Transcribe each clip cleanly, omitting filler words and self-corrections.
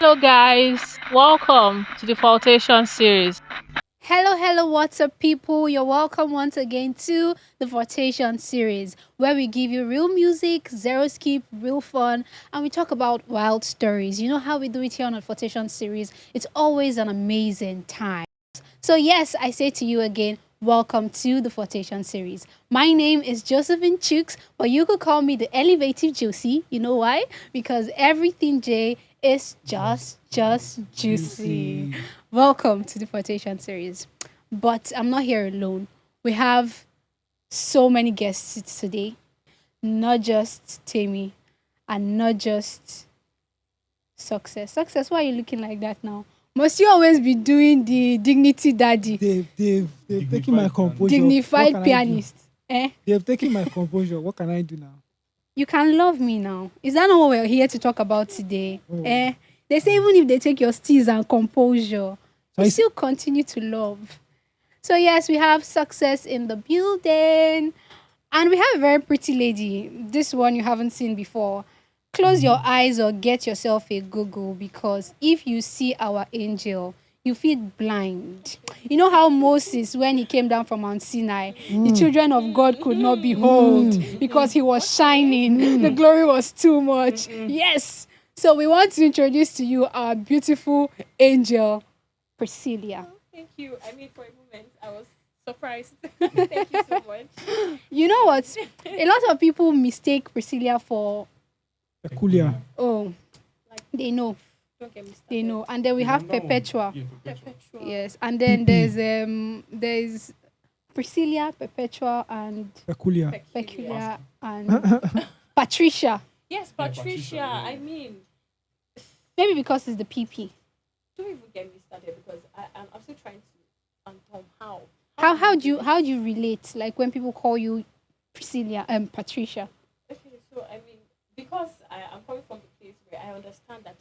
Hello, guys. Welcome to the Fortasion series. Hello, what's up, people? You're welcome once again to the Fortation series, where we give you real music, zero skip, real fun, and we talk about wild stories. You know how we do it here on the Fortation series? It's always an amazing time. So, yes, I say to you again, welcome to the Fortation series. My name is Josephine Chooks, but you could call me the Elevative Josie. You know why? Because everything J is just juicy. Welcome to the Fortation series. But I'm not here alone. We have so many guests today, not just Tammy and not just Success. Success, why are you looking like that now? Must you always be doing the dignity daddy, They've taken my composure. What dignified can I do? pianist? Eh? They've taken my composure. What can I do now? You can love me now. Is that not what we're here to talk about today? Oh. Eh? They say even if they take your steez and composure, So you I still continue to love. So yes, we have Success in the building. And we have a very pretty lady. This one you haven't seen before. Close your eyes or get yourself a Google, because if you see our angel, you feel blind. You know how Moses, when he came down from Mount Sinai, the children of God could not behold because he was shining. The glory was too much. Yes. So we want to introduce to you our beautiful angel, Priscilla. Thank you. I mean, for a moment, I was surprised. Thank you so much. You know what? A lot of people mistake Priscilla for, Peculiar. oh, Like, they know. don't get me started. They know. And then we have Perpetua. Perpetual. Yes. And then there's Priscilla, Perpetua, and Peculiar. Peculiar, and Patricia. Yes, Patricia. I mean, Maybe because it's the PP. don't even get me started because I'm still trying to fathom how. How do you relate? Like when people call you Priscilla and Patricia. Okay, so I mean, because I'm coming from the place where I understand that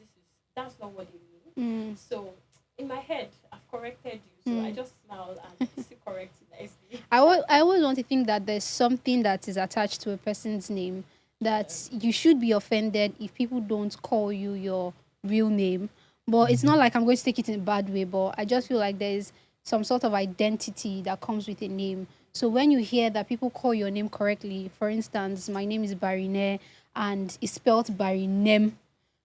that's not what they mean. So in my head, I've corrected you. So I just smile and still correct it nicely. I always want to think that there's something that is attached to a person's name, that you should be offended if people don't call you your real name. But it's not like I'm going to take it in a bad way, but I just feel like there's some sort of identity that comes with a name. So when you hear that people call your name correctly, for instance, my name is Barine and it's spelled Barinem.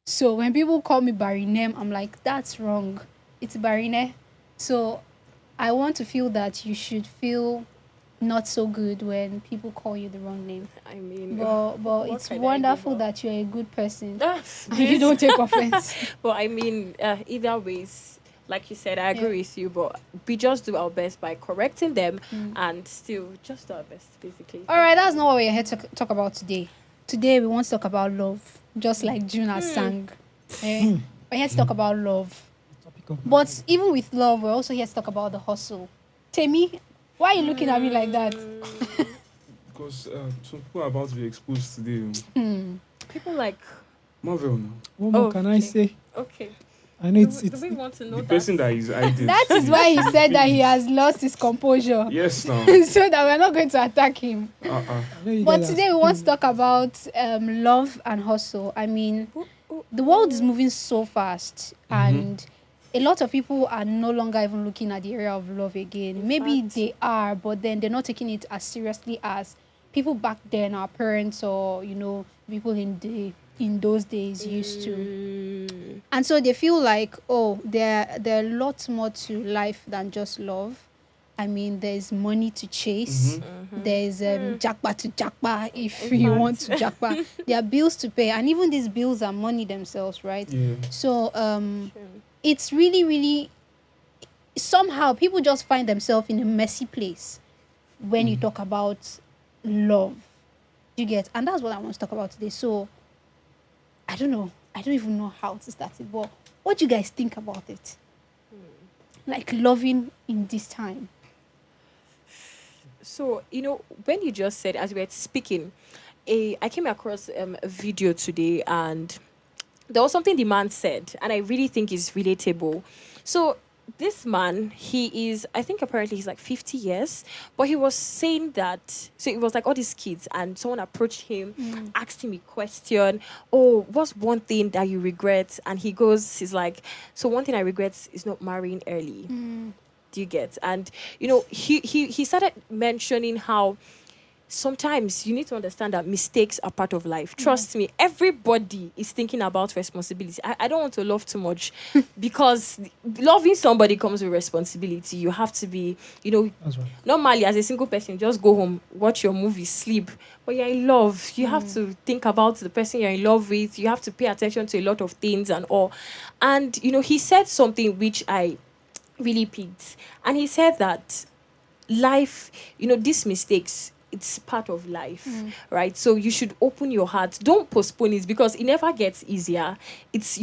So when people call me Barinem, I'm like, that's wrong. It's Barine. So I want to feel that you should feel not so good when people call you the wrong name. I mean, But what it's can I do wonderful now? that you're a good person Ah, and you don't take offense. But I mean, either ways, like you said, I agree with you. But we just do our best by correcting them and still just do our best, basically. All right, that's not what we're here to talk about today. Today we want to talk about love, just like June has sang. We're here to talk about love. Topic of But even with love, we're also here to talk about the hustle. Temi, why are you looking at me like that? Because some people are about to be exposed today. People like, Marvel now. what more Oh, can I okay. say? okay, I know do we want to know The that? person that is hiding. That is why he said that he has lost his composure. Yes, now. So that we're not going to attack him. I know you But guys are today we want to still- talk about love and hustle. I mean, the world is moving so fast, and a lot of people are no longer even looking at the area of love again. Maybe fact. they are, but then they're not taking it as seriously as people back then, our parents, or people in those days used to. And so they feel like, oh, there are lots more to life than just love. I mean, there's money to chase. There's jackpot to jackpot if you want to jackpot. There are bills to pay, and even these bills are money themselves, right? Yeah. So it's really, really, somehow people just find themselves in a messy place when you talk about love. You get, and that's what I want to talk about today. So I don't know. I don't even know how to start it, but what do you guys think about it? Like loving in this time. So, when you just said, as we were speaking, I came across a video today, and there was something the man said, and I really think is relatable. So, this man, he is, I think apparently he's like 50 years, but he was saying that, so it was like all these kids, and someone approached him, asked him a question, oh, what's one thing that you regret? And he's like, so one thing I regret is not marrying early. Do you get? And, he started mentioning how sometimes you need to understand that mistakes are part of life. Trust me, everybody is thinking about responsibility. I don't want to love too much because loving somebody comes with responsibility. You have to be, That's right. normally as a single person, just go home, watch your movie, sleep. But you're in love. You have to think about the person you're in love with. You have to pay attention to a lot of things and all. And, he said something which I really picked. And he said that life, these mistakes, it's part of life, right? So you should open your heart. Don't postpone it because it never gets easier. It's,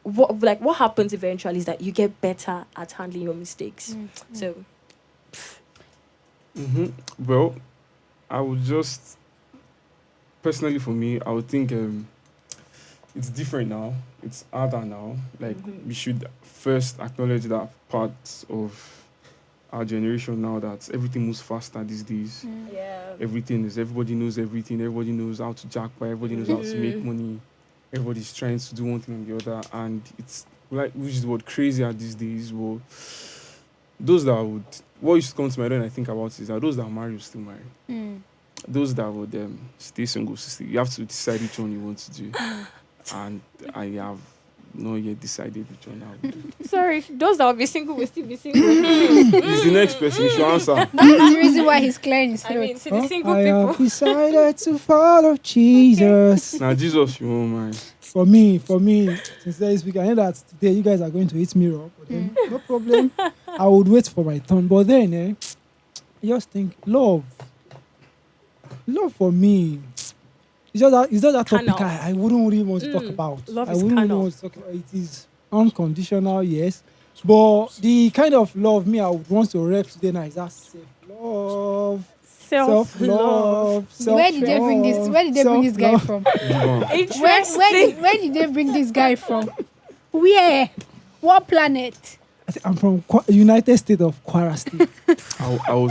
what happens eventually is that you get better at handling your mistakes. So, Well, I would just personally for me, I would think it's different now. It's harder now. Like we should first acknowledge that part of our generation now that everything moves faster these days. yeah. Everybody knows everything. Everybody knows how to jackpot. Everybody knows how to make money. Everybody's trying to do one thing and the other, and it's like which is what crazy at these days. Well, those that would what used to come to my head when I think about it is that those that marry will still marry. Those that would stay single, still, you have to decide which one you want to do. And I have not yet decided which one I will do. Sorry, those that will be single will still be single. It's the next person, you should answer. That's the reason why he's clearing his I throat. mean, to the single I people. have decided to follow Jesus. Now, Jesus, you won't mind. For me, sincerely speaking, I know that today you guys are going to hit me up, but then no problem. I would wait for my turn. But then, I just think love for me. It's just that Kind topic of. I wouldn't really want to talk about. Love I is wouldn't kind really of. want to talk about it. Is unconditional, yes. But the kind of love me I would want to rep today now is that self-love. Self-love. Where did they bring this? Where did they bring this guy from? Where did they bring this guy from? Where? What planet? I'm from United States of Kwara State.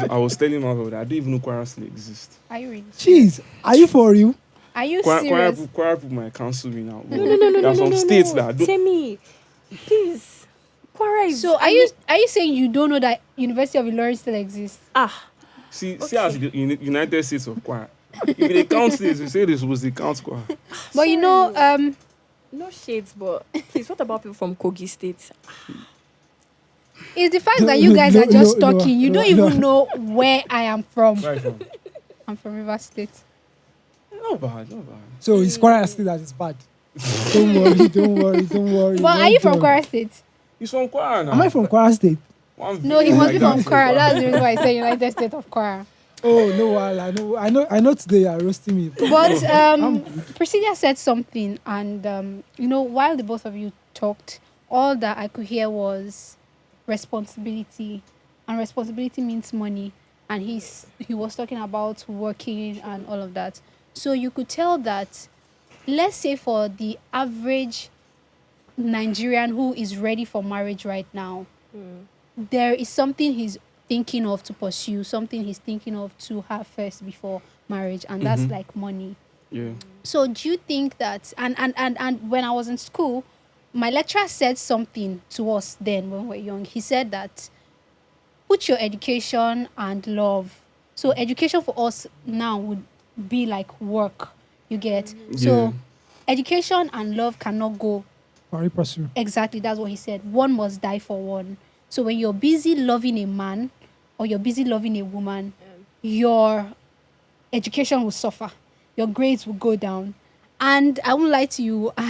I was telling my that I didn't even know Kwara still exists. Are you really? Jeez, are you for real? Are you serious? Kwara people might cancel me now. No. There are some states that don't. Temi, please. Kwara is. So are you saying you don't know that University of Ilorin still exists? See as the United States of Kwara. If they count states, you say this was the count Kwara. But no shades, but please, what about people from Kogi State? it's the fact that you guys are just No, talking. You don't even know where I am from. Right from. I'm from River State. Not bad. So it's Kwara State that is bad. Don't worry. But are you from Kwara State? He's from Kwara now. Am I from Kwara State? No, he must be Like from that. Kwara. That's the reason why I say United States of Kwara. Oh no, I know today you're roasting me. But Priscilla said something, and while the both of you talked, all that I could hear was responsibility, and responsibility means money. And he was talking about working and all of that. So you could tell that, let's say for the average Nigerian who is ready for marriage right now, there is something he's thinking of to pursue, something he's thinking of to have first before marriage, and that's like money. Yeah. So do you think that, and when I was in school, my lecturer said something to us then when we were young. He said that put your education and love. So education for us now would be like work, you get. So education and love cannot go. Very pursue. Exactly, that's what he said. One must die for one. So when you're busy loving a man or you're busy loving a woman, your education will suffer. Your grades will go down. And I won't lie to you. We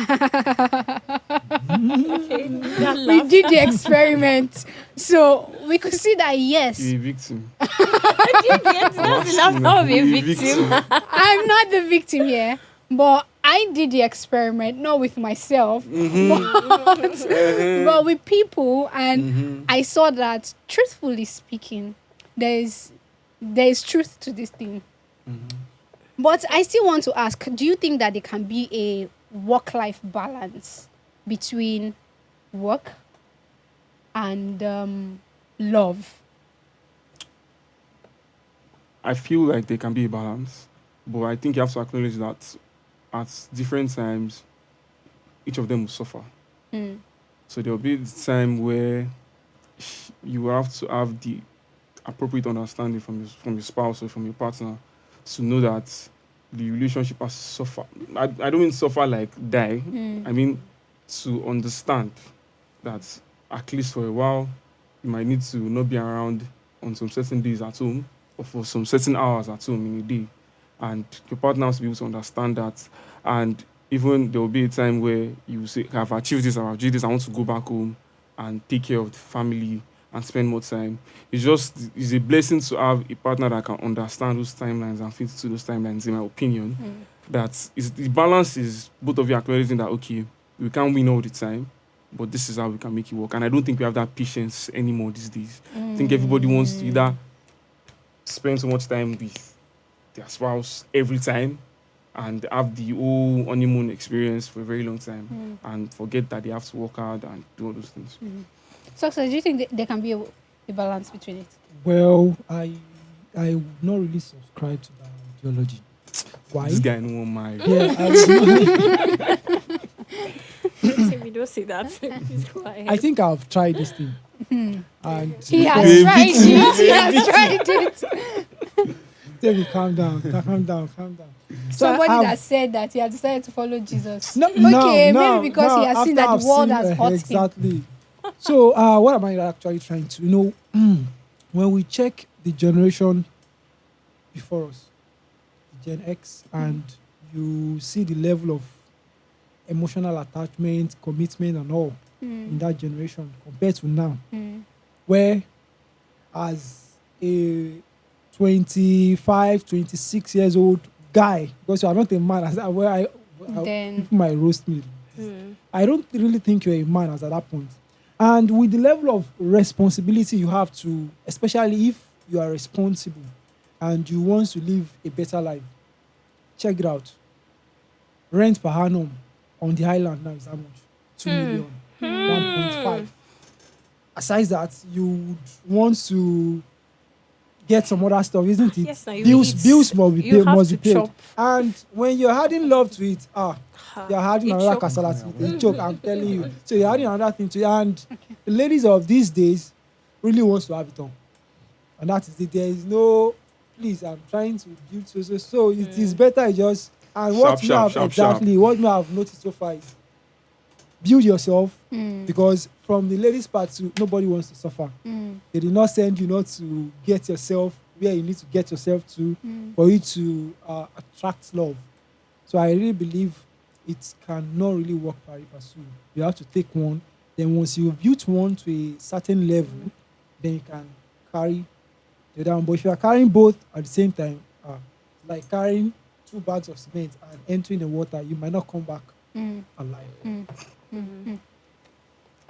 did the experiment. So we could see that, yes, You're a victim. That's enough of a victim. I'm not the victim here, but I did the experiment, not with myself, but with people. And I saw that, truthfully speaking, there is truth to this thing. But I still want to ask, do you think that there can be a work-life balance between work and love? I feel like there can be a balance, but I think you have to acknowledge that at different times, each of them will suffer. Mm. So there will be the time where you will have to have the appropriate understanding from your spouse or from your partner to know that the relationship has to suffer. I don't mean suffer like die. Mm. I mean to understand that at least for a while you might need to not be around on some certain days at home or for some certain hours at home in a day. And your partner has to be able to understand that. And even there will be a time where you say, I've achieved this, I've achieved this, I want to go back home and take care of the family and spend more time. It's a blessing to have a partner that can understand those timelines and fit to those timelines, in my opinion. That is the balance is both of you acknowledging that okay, we can't win all the time, but this is how we can make it work. And I don't think we have that patience anymore these days. I think everybody wants to either spend so much time with their spouse every time and have the whole honeymoon experience for a very long time and forget that they have to work hard and do all those things. So, do you think there can be a balance between it? Well, I would not really subscribe to that ideology. Why? This guy no one marry. Yeah, I would not. Timmy, don't say that. Please go ahead. I think I've tried this thing. And He has Baby, tried it. He has tried it. Tell me, calm down. Somebody I've- that said that he has decided to follow Jesus. No, Okay, no, maybe because no, he has seen after that I've the world seen, has hurt him. exactly. So, what am I actually trying to? When we check the generation before us, the Gen X, and you see the level of emotional attachment, commitment, and all in that generation compared to now, where as a 25, 26 years old guy, because you are not a man, as where Then people might roast me. I don't really think you're a man as at that point. And with the level of responsibility you have to, especially if you are responsible and you want to live a better life, check it out. Rent per annum on the island now is how much? 2 million, 1.5. Aside that, you would want to get some other stuff, isn't it? Yes, now you bills, eat. bills must be You paid. have Must to be paid. chop. And when you're adding love to it, you're adding It another choke. casala to it. It choke, I'm telling you. So you're adding another thing to it. And the ladies of these days really wants to have it all. And that is it. There is no, please, I'm trying to build so it is better I just, and what Sharp, what me have noticed so far is build yourself, because from the ladies' part too, nobody wants to suffer. They did not send you not to get yourself where you need to get yourself to for you to attract love. So I really believe it cannot really work pari passu. You have to take one. Then once you've built one to a certain level, then you can carry the other one. But if you are carrying both at the same time, like carrying 2 bags of cement and entering the water, you might not come back alive.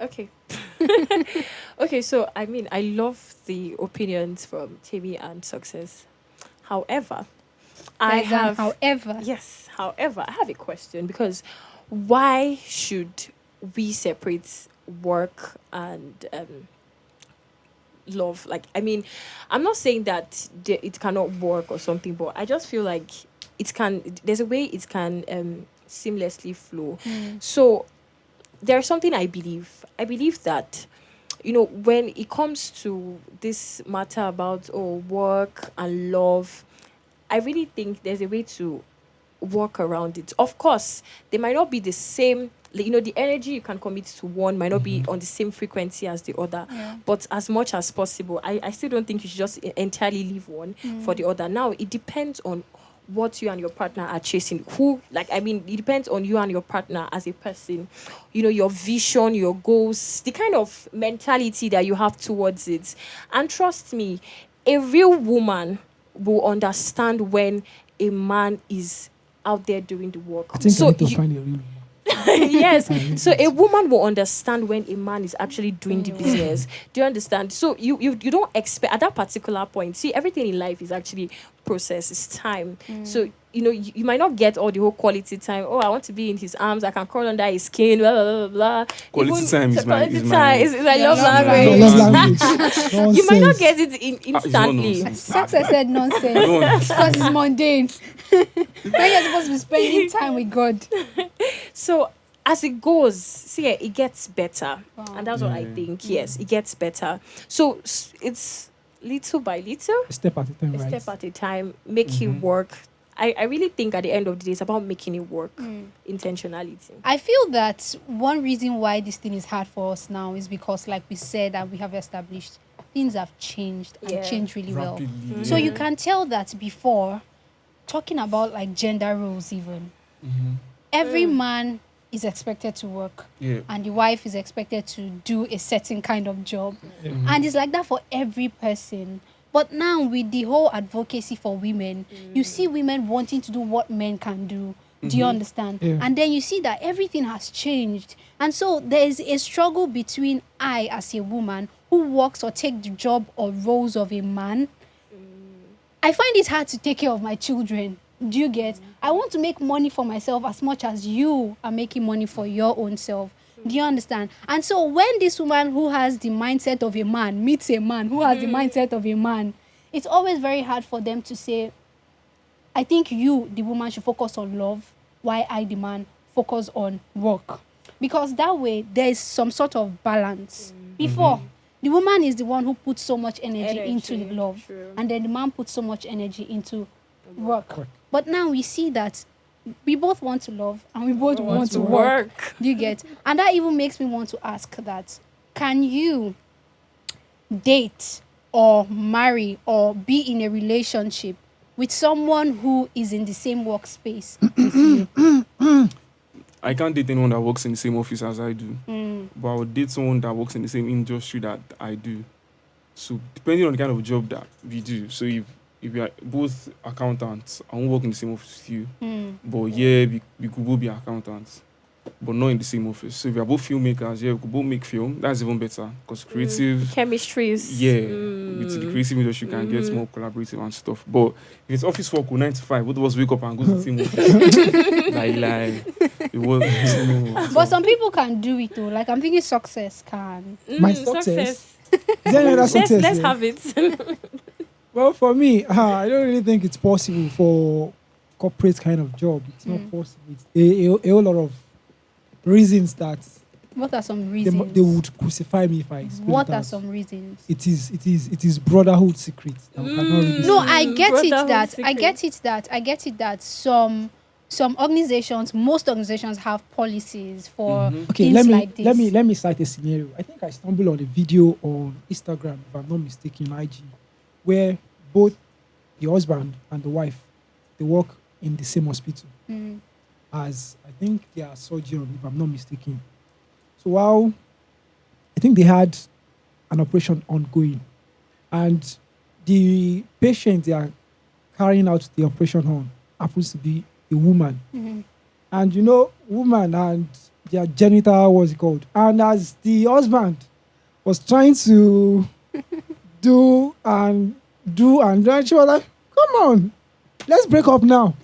Okay. Okay, so I mean, I love the opinions from Timmy and Success. However, I There's an have however. yes. However, I have a question because why should we separate work and love? Like, I mean, I'm not saying that it cannot work or something, but I just feel like it can. There's a way it can seamlessly flow. So there's something I believe. I believe that, when it comes to this matter about work and love, I really think there's a way to work around it. Of course, they might not be the same. The energy you can commit to one might not be on the same frequency as the other. Yeah. But as much as possible, I still don't think you should just entirely leave one for the other. Now, it depends on what you and your partner are chasing. It depends on you and your partner as a person. Your vision, your goals, the kind of mentality that you have towards it. And trust me, a real woman will understand when a man is out there doing the work. I think I need to find a real woman. Yes. So a woman will understand when a man is actually doing the business. Do you understand? So you don't expect at that particular point. See, everything in life is actually process is time. So you might not get all the whole quality time. Oh, I want to be in his arms. I can crawl under his skin. Blah blah blah blah. Quality time is my quality time is my Yeah, love love language. Love language. You might not Nonsense. get it It's not instantly. nonsense. Success said nonsense because it's mundane. When you're supposed to be spending time with God. So as it goes, see, it gets better, Wow. and that's what I Yeah. think. Yes, it gets better. So it's little by little, A step at a time, a right? step at a time, make it work. I really think at the end of the day, it's about making it work. Intentionality. I feel that one reason why this thing is hard for us now is because, like we said, and we have established, things have changed and Yeah. changed really well. Rapidly. So yeah. you can tell that before, talking about like gender roles, even every man is expected to work, Yeah. and the wife is expected to do a certain kind of job, and it's like that for every person. But now with the whole advocacy for women, you see women wanting to do what men can do. Do you understand? Yeah. And then you see that everything has changed. And so there is a struggle between I, as a woman, who works or take the job or roles of a man. I find it hard to take care of my children. Do you get? I want to make money for myself as much as you are making money for your own self. Do you understand? And so when this woman who has the mindset of a man meets a man who has the mindset of a man, it's always very hard for them to say, I think you, the woman, should focus on love, while I, the man, focus on work. Because that way, there is some sort of balance. Before, the woman is the one who puts so much energy into the love, True. and then the man puts so much energy into work. Work. But now we see that we both want to love and we both want to work. Do you get? And that even makes me want to ask that, can you date or marry or be in a relationship with someone who is in the same workspace with you? I can't date anyone that works in the same office as I do, but I would date someone that works in the same industry that I do. So depending on the kind of job that we do, so if we are both accountants, I won't work in the same office with you, but yeah, we could both be accountants, but not in the same office. So if we are both filmmakers, yeah, we could both make film. That's even better because creative. Chemistry is With the creative industry, you can get more collaborative and stuff. But if it's office work, 9 to 5, both of us wake up and go to the same office. Lie. It was. But some people can do it though. Like I'm thinking success can. My success. Is there any other Let's success? let's there? have it. Well, for me, I don't really think it's possible for corporate kind of job. It's not possible. It's a whole lot of reasons that What are some they, reasons? they would crucify me if I explain What it are out. some reasons? It is brotherhood secrets that we cannot really No, say. I get it Brotherhood that secret. I get it that some organizations, most organizations have policies for Okay, things like this. let me cite a scenario. I think I stumbled on a video on Instagram, if I'm not mistaken, IG, where both the husband and the wife they work in the same hospital as I think they are surgeon, if I'm not mistaken. So while I think they had an operation ongoing, and the patient they are carrying out the operation on happens to be a woman. And you know, woman and their genital, what's it called? And as the husband was trying to do, and then she was like, "Come on, let's break up now."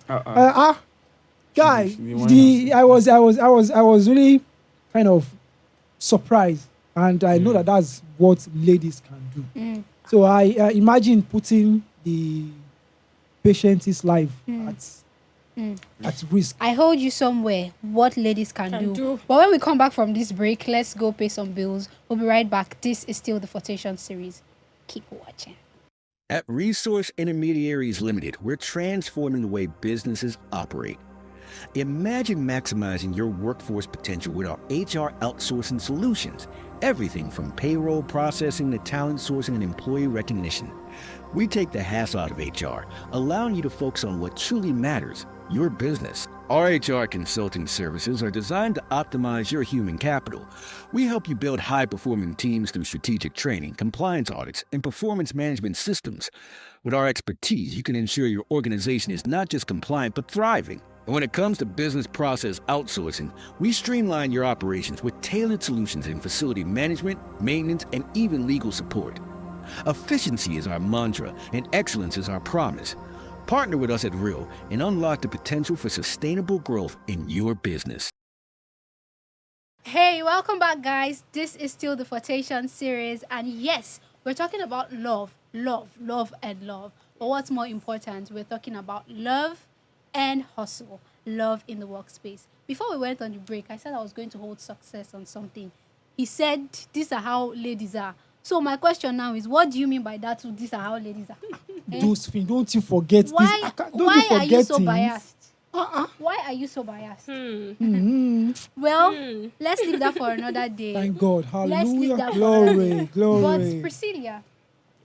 Guy, I was really kind of surprised, and I know that that's what ladies can do. So I imagine putting the patient's life at risk. I hold you somewhere. What ladies can do. But when we come back from this break, let's go pay some bills. We'll be right back. This is still the Fortasion series. Keep watching. At Resource Intermediaries Limited, we're transforming the way businesses operate. Imagine maximizing your workforce potential with our HR outsourcing solutions. Everything from payroll processing to talent sourcing and employee recognition. We take the hassle out of HR, allowing you to focus on what truly matters, your business. Our HR consulting services are designed to optimize your human capital. We help you build high-performing teams through strategic training, compliance audits, and performance management systems. With our expertise, you can ensure your organization is not just compliant, but thriving. And when it comes to business process outsourcing, we streamline your operations with tailored solutions in facility management, maintenance, and even legal support. Efficiency is our mantra, and excellence is our promise. Partner with us at Real and unlock the potential for sustainable growth in your business. Hey, welcome back, guys. This is still the Fortasion series, and yes, we're talking about love, and love. But what's more important, we're talking about love and hustle, love in the workspace. Before we went on the break, I said I was going to hold success on something. He said, "These are how ladies are." So my question now is, what do you mean by that? These are how ladies are. Those things, don't you forget this. Why? Don't Why you are forget you so things. biased? Why are you so biased? Mhm. Well, let's leave that for another day. Thank God. Let's leave Hallelujah. that for another day. Glory. But Glory. Priscilla,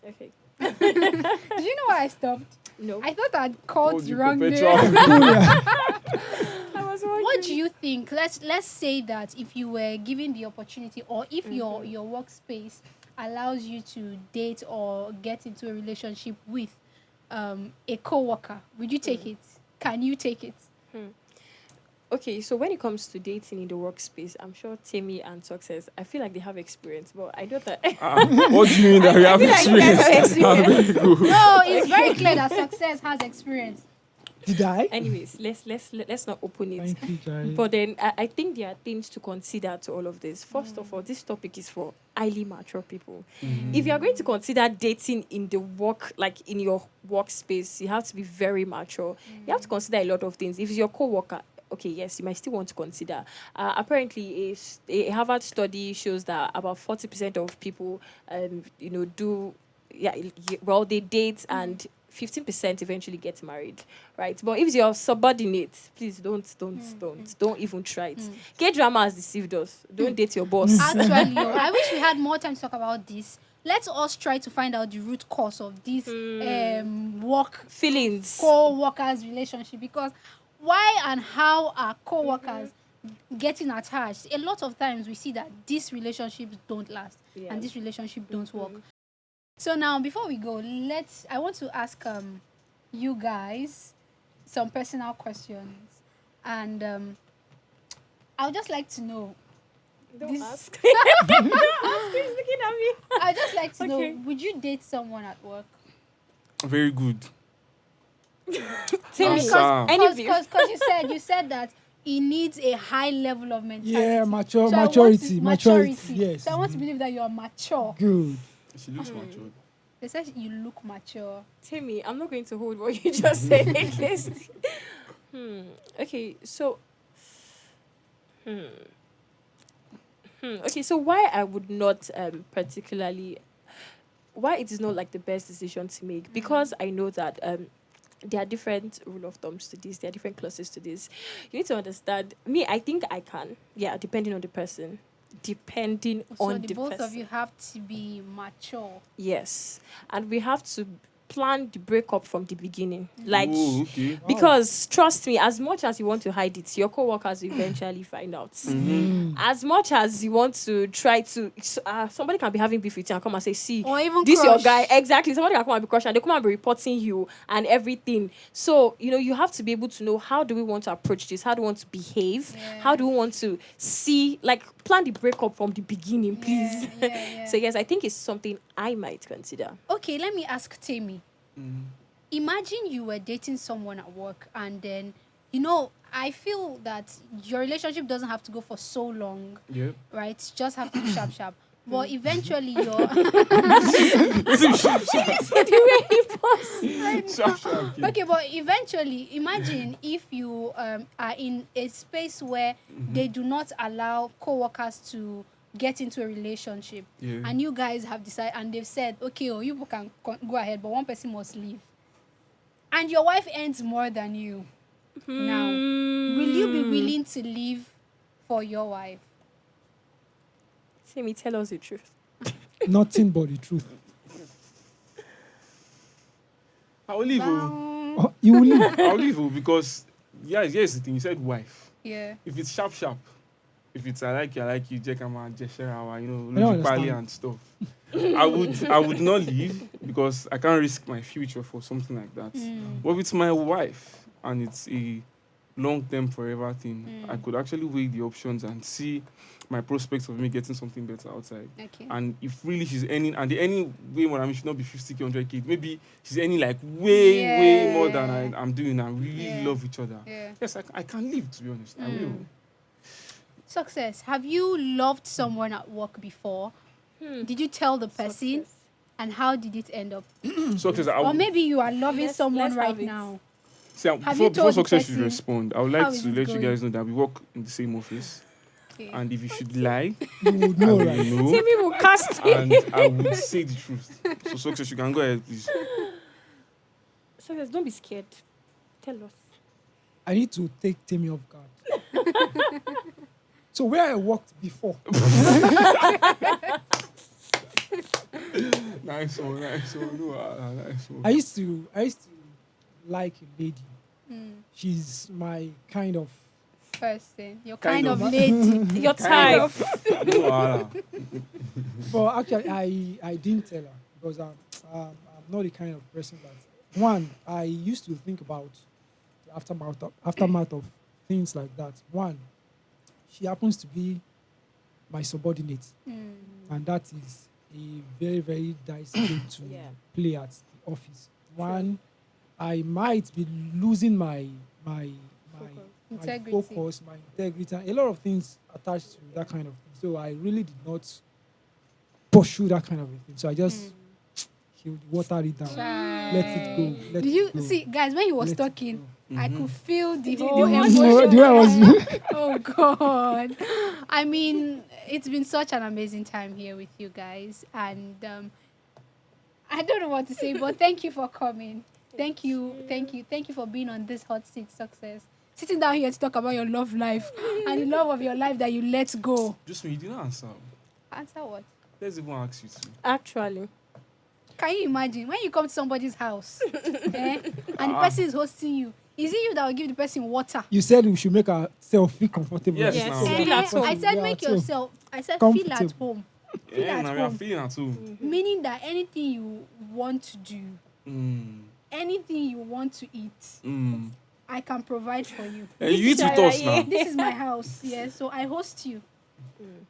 Okay. did you know why I stopped? No. I thought I'd called the wrong perpetual. name. I was wondering. What do you think? Let's say that if you were given the opportunity, or if your workspace allows you to date or get into a relationship with a co-worker, would you take it? Can you take it? Okay, so when it comes to dating in the workspace, I'm sure Timmy and Success, I feel like they have experience, but I know that. What do you mean that we have feel like you guys have experience? experience. Very good. No, it's very clear that Success has experience. Did I? Anyways, let's not open it. Thank you, Jerry. But then I think there are things to consider to all of this. First of all, this topic is for highly mature people. If you are going to consider dating in the work, like in your workspace, you have to be very mature. You have to consider a lot of things. If it's your co-worker, okay, yes, you might still want to consider. Apparently, a Harvard study shows that about 40% of people, they date and 15% eventually get married, right? But if you're subordinate, please don't even try it. K-drama has deceived us. Don't date your boss. Actually, I wish we had more time to talk about this. Let's us try to find out the root cause of this work Feelings. co-workers relationship, because why and how are co-workers getting attached? A lot of times we see that these relationships don't last and this relationship don't work. So now, before we go, I want to ask you guys some personal questions, and I would just like to know. Don't This- ask. Ask, he's looking at me. I'd just like to Okay. know, would you date someone at work? Very good. Timmy, Sam. Because you said that he needs a high level of mentality. Yeah, So I want maturity. to- Maturity. Yes. So I want to believe that you are mature. Good. She looks mature. They said you look mature. Timmy, I'm not going to hold what you just said against. Okay, so. Okay, so why I would not particularly, why it is not like the best decision to make, because I know that there are different rule of thumbs to this, there are different clauses to this. You need to understand. Me, I think I can. Yeah, depending on the person. Depending on the both person. of you have to be mature. Yes, and we have to plan the breakup from the beginning. Like, Oh, okay. because trust me, as much as you want to hide it, your co-workers will eventually find out. As much as you want to try to, somebody can be having beef with you and come and say, see, Or even this crush. your guy. Exactly. Somebody can come and be crushing and they come and be reporting you and everything. So, you have to be able to know, how do we want to approach this? How do we want to behave? Yeah. How do we want to see, like, plan the breakup from the beginning, please. Yeah. So, yes, I think it's something I might consider. Okay, let me ask Tammy. Imagine you were dating someone at work, and then, I feel that your relationship doesn't have to go for so long, Yeah. right? Just have to be sharp. But eventually, you're okay. But eventually, imagine if you are in a space where they do not allow co-workers to get into a relationship, and you guys have decided, and they've said, okay, you people can go ahead, but one person must leave, and your wife earns more than you. Now, will you be willing to leave for your wife? Timmy, tell us the truth. Nothing but the truth. I will leave. Oh, you will leave. I'll leave because, here's the thing. You said wife. Yeah. If it's sharp, if it's I like you, Jekama, Jesherawa, I don't Pali understand. and stuff, I would not leave because I can't risk my future for something like that. But if it's my wife and it's a long term forever thing. I could actually weigh the options and see my prospects of me getting something better outside. Okay. And if really she's earning, and the earning way more, I mean, should not be 50K, 100K. Maybe she's earning like way more than I'm doing. And we really love each other. Yeah. Yes, I can live, to be honest. I will. Success. Have you loved someone at work before? Did you tell the person? Success. And how did it end up? Success. Or maybe you are loving someone let's right have it. now. See, Have before, you before told the success should person respond, I would how like is to it let you going? guys know that we work in the same office. Okay. And if you should lie, You would I know, will right? know. Timmy will cast me. And I would say the truth. So success, you can go ahead, please. Success, don't be scared. Tell us. I need to take Timmy off guard. So where I worked before, Nice one. No, nice one. I used to like a lady. She's my kind of. Person. Your Kind kind of of. lady. Your type. No, But actually, I didn't tell her because I'm not the kind of person that. One, I used to think about the aftermath of things like that. One, she happens to be my subordinate, and that is a very, very dicey game to Yeah. play at the office. One, I might be losing my Integrity. focus, my integrity, and a lot of things attached to that kind of thing. So I really did not pursue that kind of a thing. So I just watered it down, let it go. Let Did it you go. see, guys, when he was Let it talking, go. I could feel the The whole whole emotion. The way I was- Oh God! I mean, it's been such an amazing time here with you guys, and I don't know what to say, but thank you for coming. Thank you for being on this hot seat. Success. Sitting down here to talk about your love life and the love of your life that you let go. just me, you didn't answer. Answer what? Let's even ask you to. Actually. Can you imagine when you come to somebody's house and the person is hosting you? Is it you that will give the person water? You said we should make ourselves feel comfortable. Yes, Yes. now. Feel at home. I said Yeah, make so yourself. I said feel at comfortable. home. Feel Yeah, at now we are home. feeling at home. Meaning that anything you want to do, anything you want to eat, I can provide for you. Hey, you eat with us now. This is my house, yes. So I host you,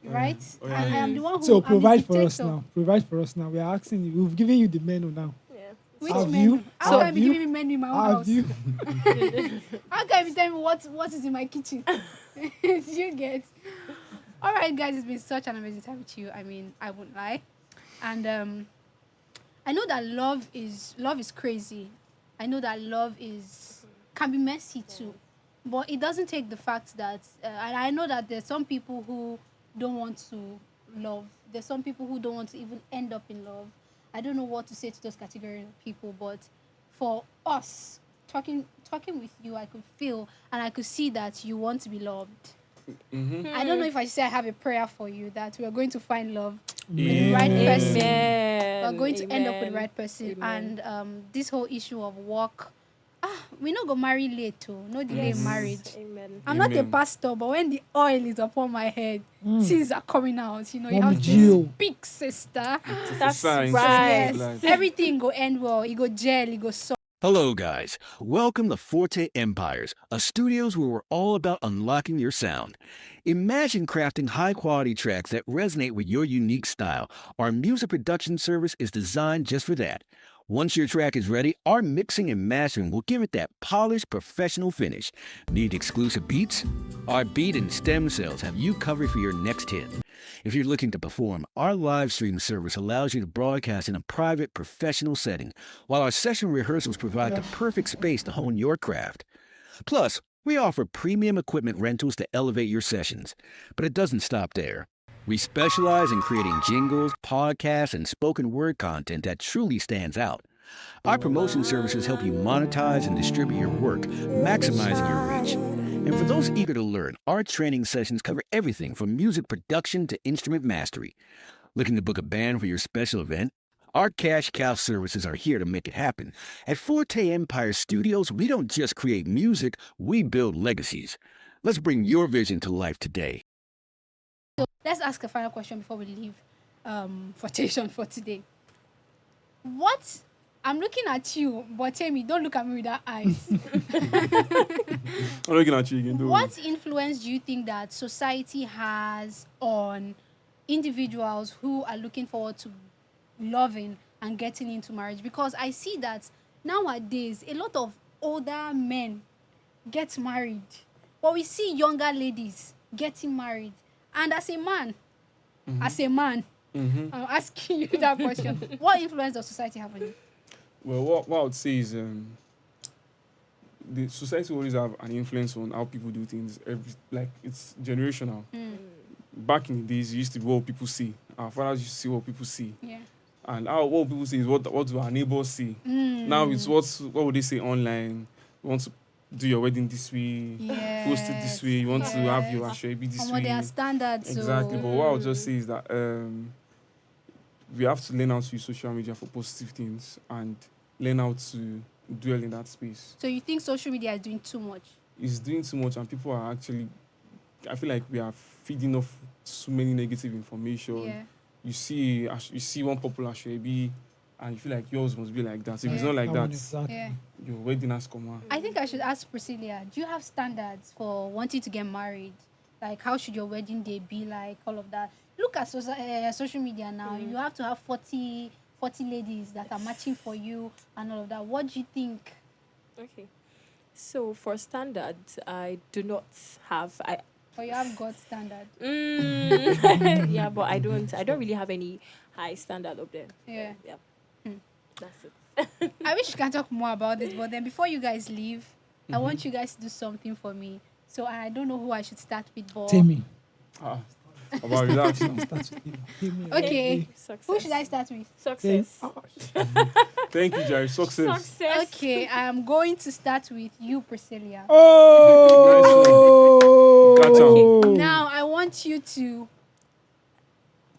right? Oh, yeah. I am the one who. So I'm the provide for us dictator. now. Provide for us now. We are asking you. We've given you the menu now. Yeah. Which Have menu? you? How can I Have be you? giving me menu in my own Have house? you? How can you tell me what is in my kitchen? You get. All right, guys, it's been such an amazing time with you. I mean, I won't lie, and I know that love is crazy. I know that love can be messy too, but it doesn't take the fact that. And I know that there's some people who don't want to love. There's some people who don't want to even end up in love. I don't know what to say to those categories of people, but for us, talking with you, I could feel and I could see that you want to be loved. I don't know if I say I have a prayer for you that we are going to find love with the right person. Amen. We're going to end up with the Amen. right person. Amen. And this whole issue of work, we not go marry late too. No delay in marriage. Amen. I'm not a Amen. pastor, but when the oil is upon my head, things are coming out. You know, you Mommy have to Gio. speak, sister. That's Science. right. Yes, everything go end well. It go gel, it go soft. Hello, guys. Welcome to Forte Empires, a studios where we're all about unlocking your sound. Imagine crafting high-quality tracks that resonate with your unique style. Our music production service is designed just for that. Once your track is ready, our mixing and mastering will give it that polished, professional finish. Need exclusive beats? Our beat and stem cells have you covered for your next hit. If you're looking to perform, our live stream service allows you to broadcast in a private, professional setting, while our session rehearsals provide the perfect space to hone your craft. Plus, we offer premium equipment rentals to elevate your sessions. But it doesn't stop there. We specialize in creating jingles, podcasts, and spoken word content that truly stands out. Our promotion services help you monetize and distribute your work, maximizing your reach. And for those eager to learn, our training sessions cover everything from music production to instrument mastery. Looking to book a band for your special event? Our cash cow services are here to make it happen. At Forte Empire Studios, we don't just create music, we build legacies. Let's bring your vision to life today. So let's ask a final question before we leave Fortation for today. What I'm looking at you, but tell me, don't look at me with that eyes. I'm looking at you again. What influence do you think that society has on individuals who are looking forward to loving and getting into marriage? Because I see that nowadays a lot of older men get married, but we see younger ladies getting married. And as a man, I'm asking you that question. What influence does society have on you? Well, what I would say is the society always have an influence on how people do things. It's generational. Back in the days, it used to be what people see. Our fathers used to see what people see. Yeah. And what people see is what do our neighbors see. Now it's what would they say online? You want to do your wedding this way, post it this way, you want to have your ashwebi this way. There are standards. Exactly. But what I'll just say is that we have to learn how to use social media for positive things and learn how to dwell in that space. So you think social media is doing too much? It's doing too much, and people are actually, I feel like we are feeding off so many negative information. Yeah. You see one popular ashwebi, and you feel like yours must be like that. If it's not like that, Exactly. your wedding has come out. I think I should ask Priscilla, do you have standards for wanting to get married? Like, how should your wedding day be like? All of that. Look at social media now. You have to have 40 ladies that are matching for you and all of that. What do you think? Okay. So for standards, I do not have. Or you have God standard? Yeah, but I don't really have any high standard up there. Yeah. Yep. That's it. I wish you can talk more about this, but then before you guys leave, I want you guys to do something for me. So I don't know who I should start with, but... Timmy. About relaxing. Start with Timmy. Okay. Success. Who should I start with? Success. Thank you, Jerry. Success. Okay, I am going to start with you, Priscilla. Oh! Gotcha. Now, I want you to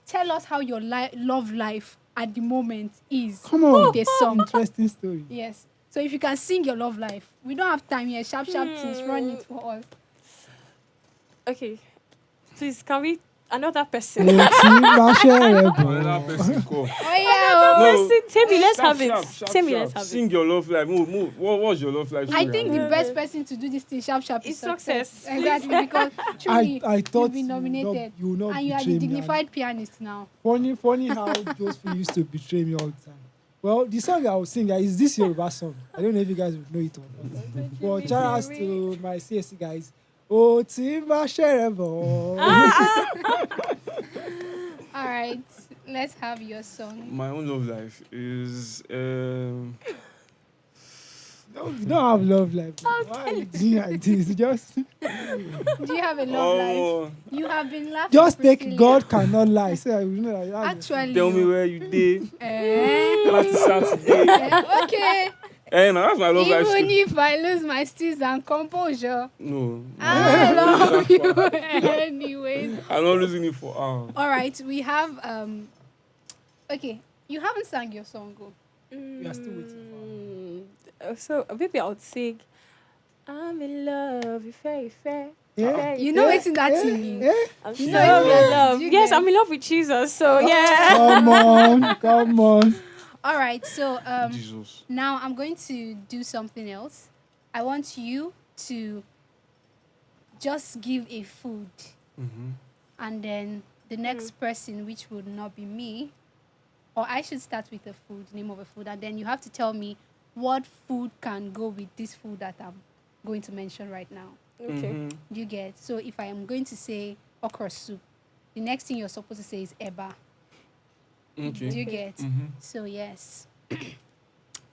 tell us how your love life at the moment is. Come on. With a song. Interesting story. Yes. So if you can sing your love life. We don't have time here. Sharp things. Run it for us. Okay. Please, can we... Another person. Another person call. Oh, yeah. Timmy, let's Sharp, have it. sharp, Timmy, sharp. let's have Sing it. your love life. Move. What's your love life? I think the best person to do this thing sharp It's is success. Exactly, because truly I thought you've been nominated. you will not And you are betray the me. dignified pianist now. Funny how Josephine used to betray me all the time. Well, the song I will sing is this Yoruba song. I don't know if you guys would know it or not. But shout out to my CSC guys. Oh, Timba Sherebo. All right, let's have your song. My own love life is You don't have love life. Why are you doing like this? Just Do you have a love life? You have been laughing. take Priscilla. God cannot lie. So you know like that. Actually. tell me where you did. Eh, Last Saturday. okay. No, that's my love life. Even Too. if I lose my steez and composure, No. I love you anyways. I'm not losing it for All right, we have okay, you haven't sang your song. Go. We are still waiting So maybe I would sing I'm in love, fair. Yeah. You know it's in that TV. I'm You so know it's in love. you Yes, get- I'm in love with Jesus. So yeah. Come on. All right, so Jesus. now I'm going to do something else. I want you to just give a food, and then the next person, which would not be me, or I should start with the food, name of a food, and then you have to tell me what food can go with this food that I'm going to mention right now. Okay. You get? So if I am going to say okra soup, the next thing you're supposed to say is eba. Okay. Do you get? So yes.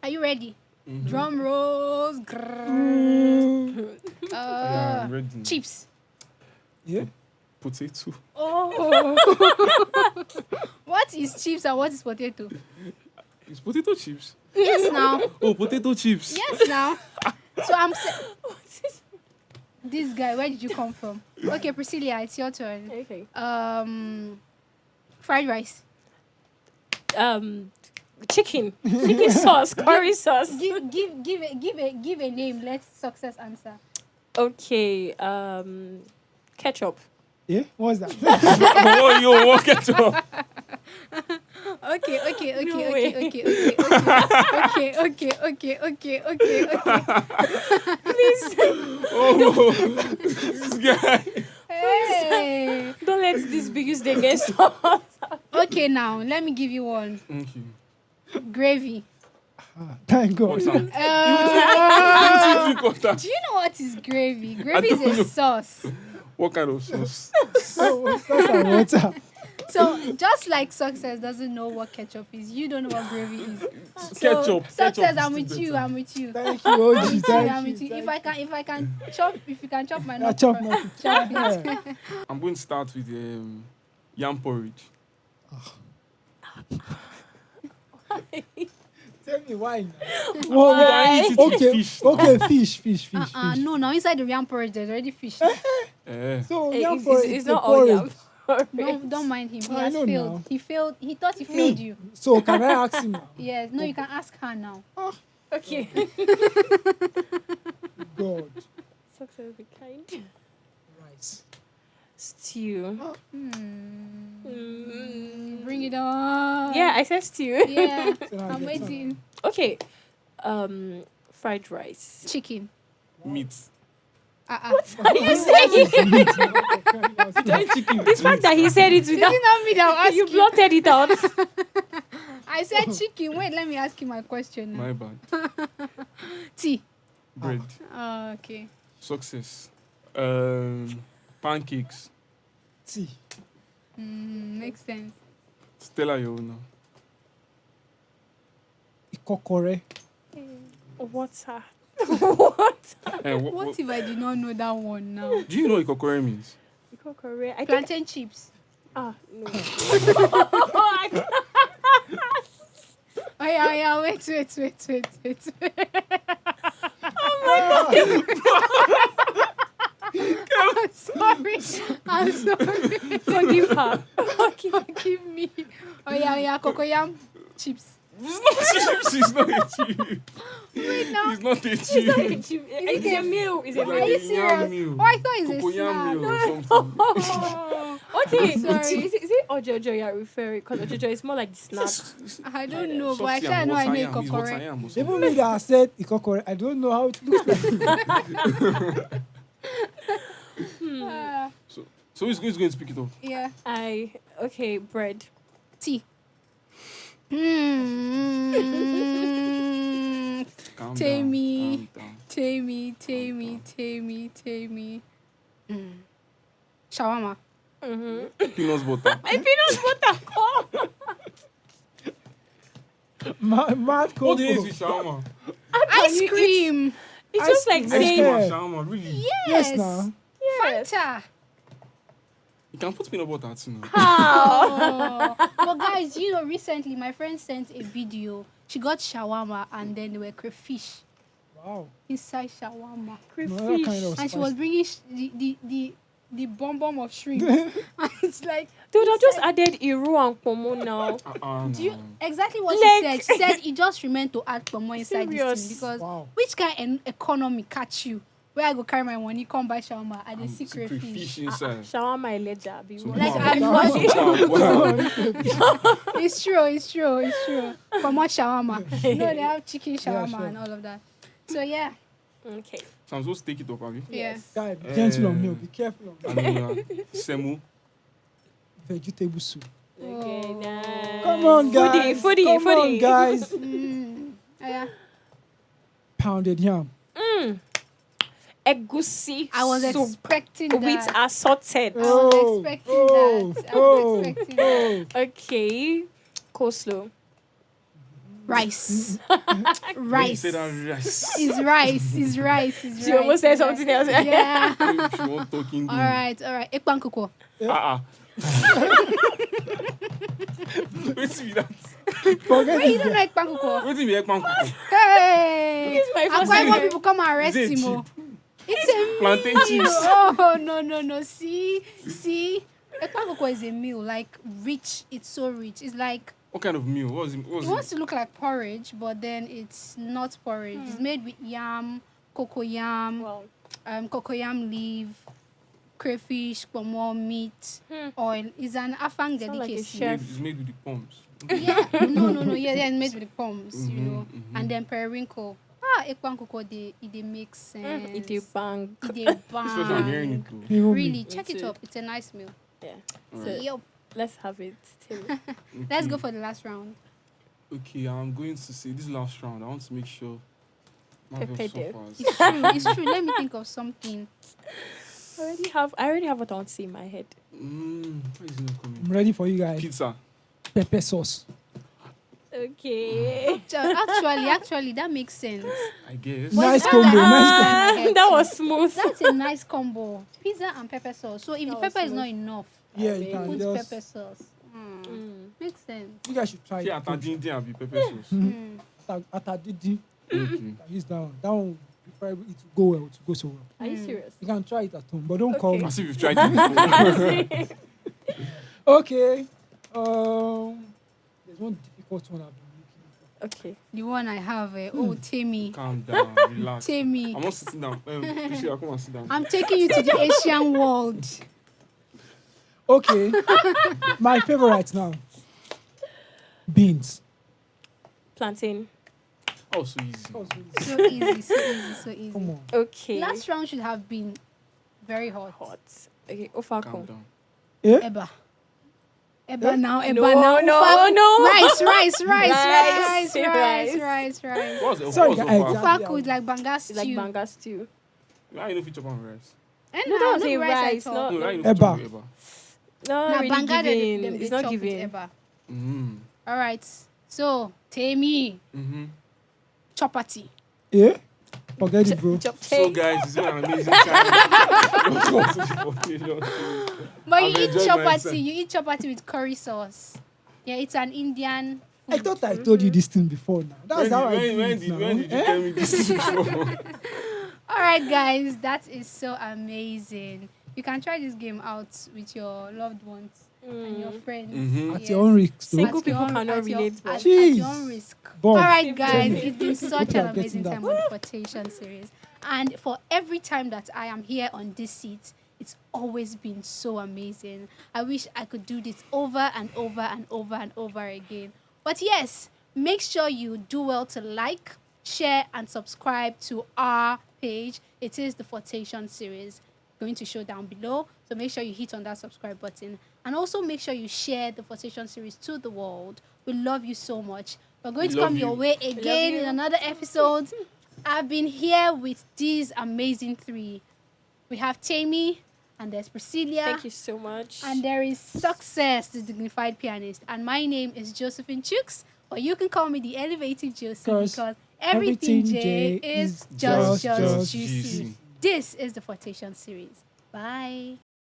Are you ready? Mhm. Drum rolls. Yeah, I'm ready. Chips. Yeah. Potato. Oh. What is chips and what is potato? It's potato chips. Yes, now. Oh, potato chips. Yes, now. So I'm this guy, where did you come from? Okay, Priscilla, it's your turn. Okay. Fried rice. Chicken sauce, curry sauce. Give a name. Let success answer. Okay. Ketchup. Yeah. What's that? Oh, yo, walk it up. Okay. No way. Okay. Oh, this guy. Hey. Don't let this be used against us. Okay, now let me give you one. Thank you. Gravy. Thank God. What's that? Do you know what is gravy? Gravy is don't a know. sauce. What kind of sauce? So sauce and water. So just like success doesn't know what ketchup is, you don't know what gravy is. Ketchup. Success, Ketchup I'm is with still you. better. I'm with you. Thank you, OG. I'm Thank with you. you. If I can chop, if you can chop my I nut, chop first, nothing. chop it. Yeah. I'm going to start with yam porridge. Tell me why. Now? You can eat it with Okay, fish. okay, fish. No. Now inside the yam porridge, there's already fish. So It's, yam it's, porridge, it's a not all yam. porridge. Don't mind him. He I has know failed. now. He failed. He thought he failed you. So can I ask him now? Yes. No, you can ask her now. Okay. God. Success be kind. Rice. Stew. Bring it on. Yeah, I said stew. Yeah. So now I'm get some. waiting. Okay. Fried rice. Chicken. Meat. What Are you saying? Chicken The fact that he said it Is without it not me that will ask you you? blotted it out. I said chicken. Wait, let me ask you my question now. My bad. Tea. Bread. Oh, okay. Success. Pancakes. Tea. Makes sense. Stella your own now. Ikokore. Water. What if I did not know that one now? Do you know what ikokore means? I think. Plantain chips. Ah, no. Oh yeah. Wait. I'm sorry. Forgive her. Forgive me. Oh yeah. Cocoyam chips. It's not a chip. Wait now. It's not a It's not a chip. chip. It's a meal. It's a Are meal. you serious? Oh, I thought it's a Cocoyam meal snack. or something. Oh, Okay, Sorry. Is it Ojojo you're referring? Because Ojojo is more like the snack. I don't know, but I Soft sure I yam, know I water know yam, it's water Ikokore. yam or something. Even me that said Ikokore, I don't know how it looks like. So who's going to pick it up? Yeah. Okay, bread. Tea. Calm Tammy. down. Tammy. Shawarma. Peanut butter. Peanut butter. Mad What do you cocoa. use with shawarma? Ice cream. It's just like Ice saying. cream. Shawarma, shawarma, really? Yes, now. Yes. Fanta. You can put peanut butter too now. Oh. But guys, recently my friend sent a video. She got shawarma and then there were crayfish Wow. inside shawarma. No, that Crayfish. kind of And she was spice. bringing the bomb of shrimp. And it's like, They would have just added Iru and Pomo now. do you exactly what Like- she said? She said it just remained to add pomo inside this Serious? thing because Wow. which kind of economy catch you? Where I go carry my money, come buy shawarma and the And secret secret fish. fish inside. Shawarma Eleja. Be So what? Like, wow. I'm Wow. It's true. Pomo shawarma. You know they have chicken shawarma sure. and all of that. So yeah. Okay. So I'm supposed to take it up, Abby? Yeah. Guy, be gentle on me. Be careful on me. Semu. Vegetable soup. Okay, Oh. nice. Come on, guys. Foodie. Come on, guys. Yeah. Pounded yam. Egusi. I was soup expecting with that. assorted. I was expecting that. I was expecting that. Okay. Coleslaw. Rice. You Rice. say that rice. It's rice. It's rice. It's She rice. almost said it's rice. something else. Yeah. If you want talking. All right. Ekpankoko. Wait till that. Forget Wait, you it. don't know Ekpankoko? Wait till we ekpan kuku. Hey. It's my first Akwa time. Ibom people come and arrest Is it him. Oh. It's a Plantain meal. chips. Oh, no. See. Ekpankoko is a meal. Like, rich. It's so rich. It's like, What kind of meal? What was it? it wants to look like porridge, but then it's not porridge. It's made with yam, cocoyam, Well, cocoyam leaf, crayfish, pomo, meat, oil. It's an afang Sound like a delicacy. chef. It's made with the pumps. Yeah, no. Yeah, it's made with the poms, you know, and then periwinkle. Ekwan koko they make sense. It is bang. It dey Especially I'm hearing it bang. too. Even Really, me. check it too. up. It's a nice meal. Yeah. Alright. Yup. Let's have it. Tell me. Let's go Okay. for the last round. Okay, I'm going to say this last round. I want to make sure Marvel Pepper them. suffers. It's true. It's true. Let me think of something. I already have what I want to see in my head. Why is it not coming? I'm ready for you guys. Pizza. Pepper sauce. Okay. Actually, that makes sense. I guess. Nice that- combo. that- Nice. that- That was smooth. That's a nice combo. Pizza and pepper sauce. So if the That pepper was is not smooth. enough, Yeah, you can put just. pepper sauce. Makes sense. You guys should try See, it. atadindi and be pepper sauce. Atadidi. Okay. Can use that one. That one preferably it will go well. To go so well. Are you serious? You can try it at home, but don't call me. As if you've tried it before. Okay. There's one difficult one I've been looking for. Okay. The one I have, Temi. Calm down, relax. Temi. I'm not sitting down. Priscilla, come and sit down. I'm taking you to the Asian world. Okay. My favorite now. Beans. Plantain. Oh, so easy. So easy, so easy, so easy. Come on. Okay. Last round should have been very hot. hot. Okay. Calm Ofako. down. Eh? Eba. Eh? Eba now, Eba No, now. no, Ufaku. no. Rice. Rice. What's Sorry, the guys. offer? Ufaku with like banga stew. It's like banga stew. Why you know feature on rice? Eh, No, nah, don't no say rice rice, at no. all. No, why you Eba. know feature on No, Nah, really banga giving. them It's they not chop with giving. Eba. Mm. All right. So, Temi, Mm-hmm. chapati. Eh? Forget it, bro. Chop So cake. guys, it's been an amazing time. But you I've eat enjoyed chapati. myself. You eat chapati with curry sauce. Yeah, it's an Indian I food. thought I told you this thing before now. That's how I do when it did now. you tell me this before? All right, guys, that is so amazing. You can try this game out with your loved ones and your friends. Mhm. At Yes. your own risk, though. Single At your people own- cannot at your- relate, At, but- at your Jeez. own risk. Boss. All right, guys, it's been such Hope you an are getting amazing that. time on the Fortation series. And for every time that I am here on this seat, it's always been so amazing. I wish I could do this over and over and over and over again. But yes, make sure you do well to like, share, and subscribe to our page. It is the Fortation series. Going to show down below. So make sure you hit on that subscribe button. And also make sure you share the Fortation series to the world. We love you so much. We're going We to love come your you. way again in another episode. I've been here with these amazing three. We have Tammy, and there's Priscilla. Thank you so much. And there is Success, the dignified pianist. And my name is Josephine Chooks, or you can call me the elevated Josie, 'Cause because everything J J is is just just juicy. juicy. This is the Fortation series. Bye.